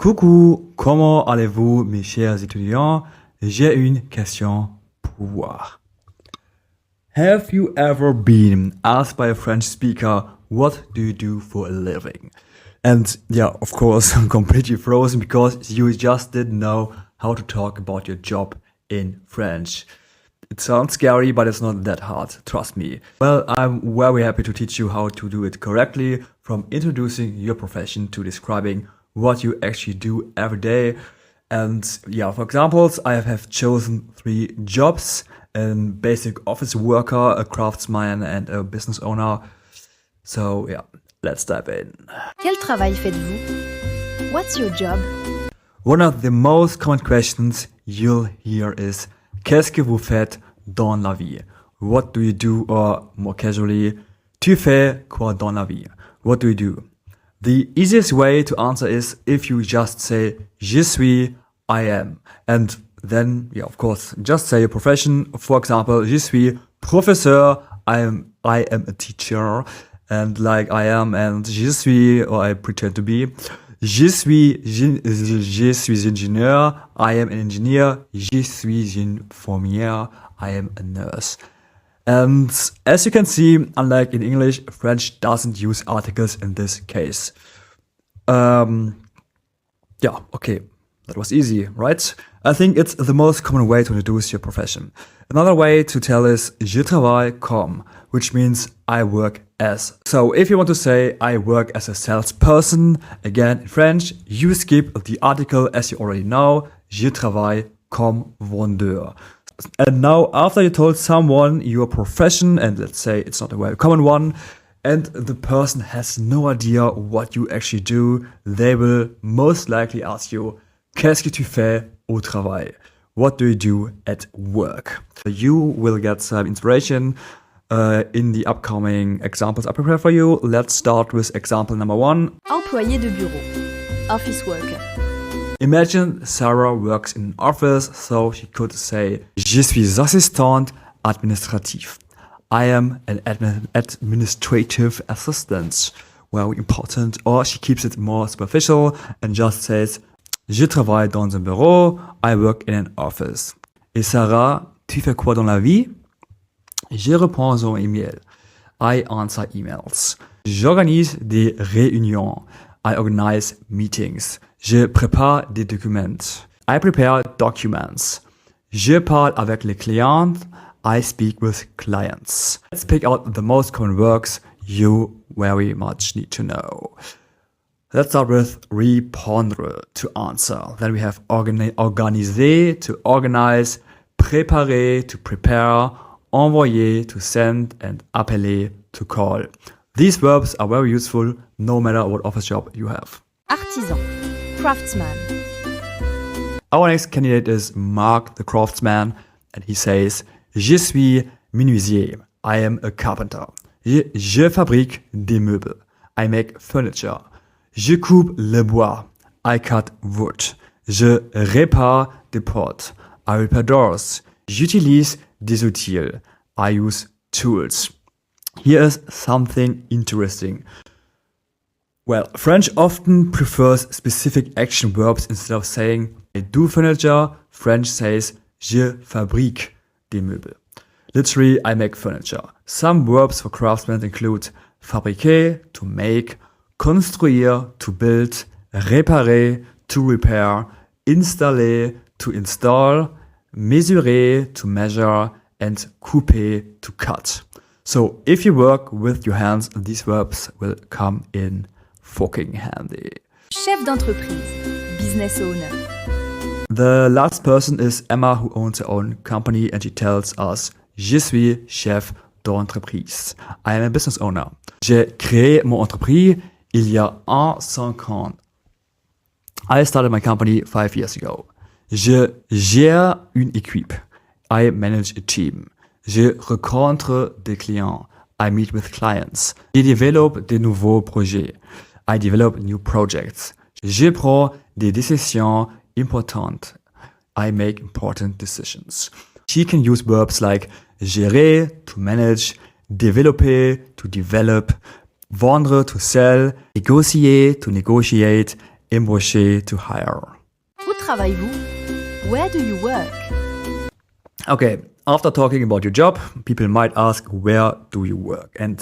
Coucou, comment allez-vous mes chers étudiants? J'ai une question pour vous. Have you ever been asked by a French speaker, what do you do for a living? And yeah, of course, I'm completely frozen because you just didn't know how to talk about your job in French. It sounds scary, but it's not that hard, trust me. Well, I'm very happy to teach you how to do it correctly, from introducing your profession to describing what you actually do every day. And yeah, for examples, I have chosen 3 jobs: a basic office worker, a craftsman, and a business owner. So yeah, let's dive in. Quel travail faites-vous? What's your job? One of the most common questions you'll hear is, qu'est-ce que vous faites dans la vie? What do you do? Or more casually, tu fais quoi dans la vie? What do you do? The easiest way to answer is if you just say, je suis, I am. And then, yeah, of course, just say your profession. For example, je suis professeur, I am a teacher, and like I am, and je suis, or I pretend to be. Je suis ingénieur, I am an engineer. Je suis infirmière, I am a nurse. And as you can see, unlike in English, French doesn't use articles in this case. Yeah, okay, that was easy, right? I think it's the most common way to introduce your profession. Another way to tell is je travaille comme, which means I work as. So if you want to say I work as a salesperson, again in French, you skip the article as you already know, je travaille comme vendeur. And now after you told someone your profession, and let's say it's not a very common one, and the person has no idea what you actually do, they will most likely ask you, qu'est-ce que tu fais au travail? What do you do at work? You will get some inspiration in the upcoming examples I prepare for you. Let's start with example number 1. Employé de bureau. Office worker. Imagine Sarah works in an office, so she could say, je suis assistante administrative. I am an administrative assistant. Very important. Or she keeps it more superficial and just says, je travaille dans un bureau, I work in an office. Et Sarah, tu fais quoi dans la vie? Je réponds aux emails. I answer emails. J'organise des réunions. I organize meetings. Je prépare des documents. I prepare documents. Je parle avec les clients. I speak with clients. Let's pick out the most common works you very much need to know. Let's start with répondre, to answer. Then we have organiser, to organize, préparer, to prepare, envoyer, to send, and appeler, to call. These verbs are very useful no matter what office job you have. Artisan. Craftsman. Our next candidate is Mark the craftsman, and he says, je suis menuisier. I am a carpenter. Je fabrique des meubles. I make furniture. Je coupe le bois. I cut wood. Je répare des portes. I repair doors. J'utilise des outils. I use tools. Here is something interesting. Well, French often prefers specific action verbs instead of saying I do furniture. French says je fabrique des meubles. Literally, I make furniture. Some verbs for craftsmen include fabriquer, to make, construire, to build, réparer, to repair, installer, to install, mesurer, to measure, and couper, to cut. So if you work with your hands, these verbs will come in fucking handy. Chef d'entreprise. Business owner. The last person is Emma, who owns her own company, and she tells us, je suis chef d'entreprise. I am a business owner. J'ai créé mon entreprise il y a 5 ans. I started my company 5 years ago. Je gère une équipe. I manage a team. Je rencontre des clients. I meet with clients. Je développe des nouveaux projets. I develop new projects. Je prends des décisions importantes. I make important decisions. She can use verbs like gérer, to manage, développer, to develop, vendre, to sell, négocier, to negotiate, embaucher, to hire. Où travaillez-vous? Where do you work? Okay, after talking about your job, people might ask, where do you work? And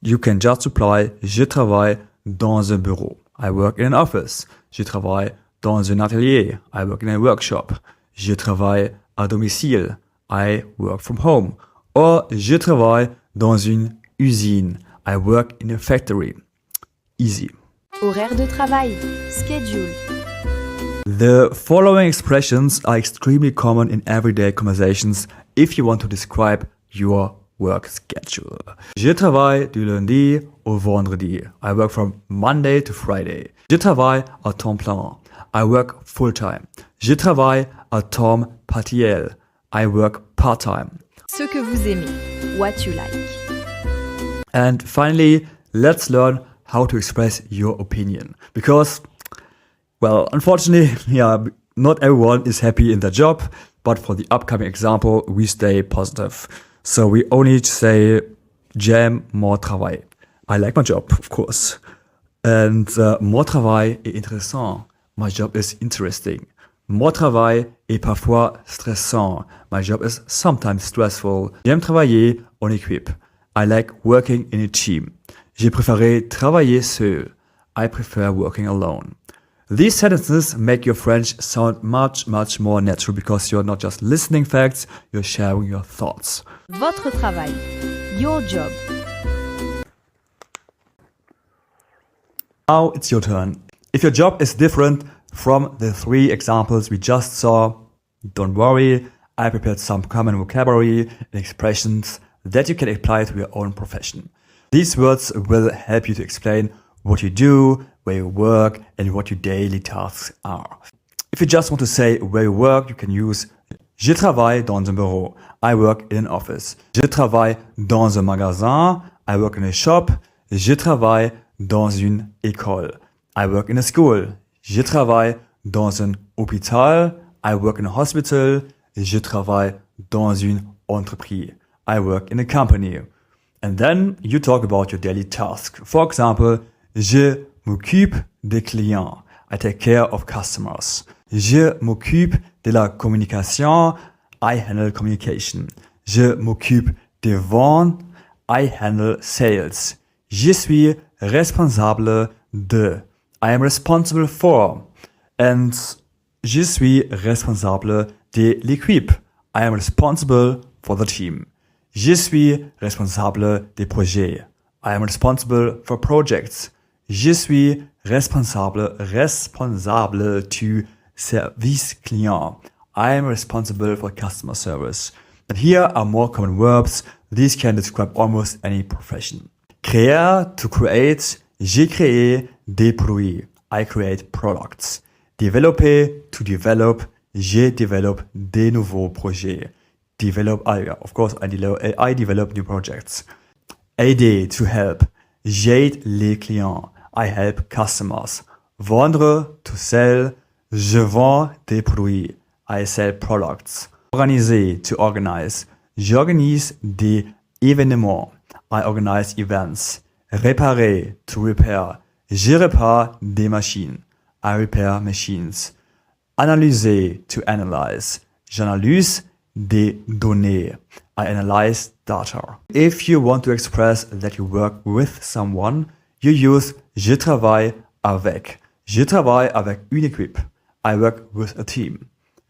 you can just reply, je travaille dans un bureau. I work in an office. Je travaille dans un atelier. I work in a workshop. Je travaille à domicile. I work from home. Or je travaille dans une usine. I work in a factory. Easy. Horaire de travail. Schedule. The following expressions are extremely common in everyday conversations if you want to describe your work schedule. Je travaille du lundi au vendredi. I work from Monday to Friday. Je travaille à temps plein. I work full-time. Je travaille à temps partiel. I work part-time. Ce que vous aimez. What you like. And finally, let's learn how to express your opinion. Because, well, unfortunately, not everyone is happy in their job, but for the upcoming example, we stay positive. So we only say, j'aime mon travail. I like my job, of course. And mon travail est intéressant. My job is interesting. Mon travail est parfois stressant. My job is sometimes stressful. J'aime travailler en équipe. I like working in a team. J'ai préféré travailler seul. I prefer working alone. These sentences make your French sound much more natural because you're not just listening facts, you're sharing your thoughts. Votre travail. Your job. Now it's your turn. If your job is different from the 3 examples we just saw, don't worry, I prepared some common vocabulary and expressions that you can apply to your own profession. These words will help you to explain what you do, where you work, and what your daily tasks are. If you just want to say where you work, you can use je travaille dans un bureau. I work in an office. Je travaille dans un magasin. I work in a shop. Je travaille dans une école. I work in a school. Je travaille dans un hôpital. I work in a hospital. Je travaille dans une entreprise. I work in a company. And then you talk about your daily task. For example, je m'occupe des clients. I take care of customers. Je m'occupe de la communication. I handle communication. Je m'occupe des ventes. I handle sales. Je suis responsable de. I am responsible for. And je suis responsable de l'équipe. I am responsible for the team. Je suis responsable des projets. I am responsible for projects. Je suis responsable du service client. I am responsible for customer service. And here are more common verbs. These can describe almost any profession. Créer, to create. J'ai créé des produits. I create products. Développer, to develop. J'ai développé des nouveaux projets. I develop new projects. Aider, to help. J'aide les clients. I help customers. Vendre, to sell. Je vends des produits. I sell products. Organiser, to organize. J'organise des événements. I organize events. Réparer, to repair. Je répare des machines. I repair machines. Analyser, to analyze. J'analyse des données. I analyze data. If you want to express that you work with someone, you use je travaille avec. Je travaille avec une équipe. I work with a team.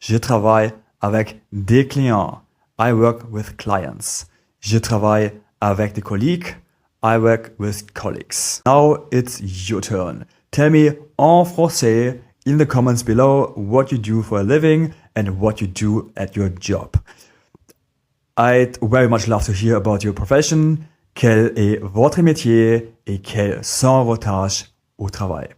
Je travaille avec des clients. I work with clients. Je travaille avec des collègues. I work with colleagues. Now it's your turn. Tell me en français in the comments below what you do for a living and what you do at your job. I'd very much love to hear about your profession. Quel est votre métier et quelles sont vos tâches au travail?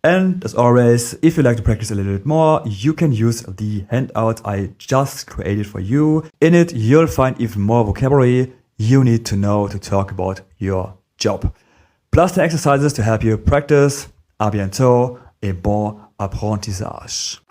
And as always, if you like to practice a little bit more, you can use the handout I just created for you. In it, you'll find even more vocabulary you need to know to talk about your job. Plus the exercises to help you practice. À bientôt et bon apprentissage.